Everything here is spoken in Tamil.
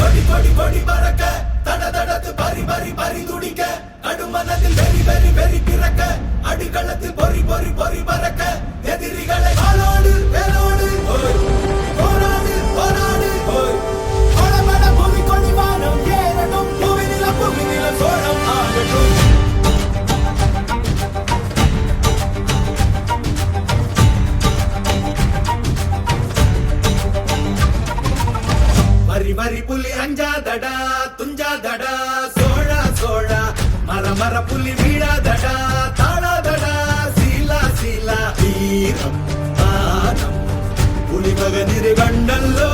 கொடி கொடி கொடி பறக்க தட தடத்து பறி பறி பறி துடிக்க நடுமனதில் வெறி வெறி வெறி பிறக்க அடிகளத்தில் பொறி பொறி பொறி பறக்க எதிரிகளை ஆளோடு வேலோடு போராடு போராடு படபட பூமி கொடி வானம் ஏறட்டும் புவி நில சோழம் ஆகட்டும் வரி வரி புலி அஞ்சாதடா துஞ்சாதடா சோழா சோழா மர மர புலி வீழாதடா தாழாதடா சீலா சீலா வீரம் மானம் புலி மகனிரு கண்டல்லோ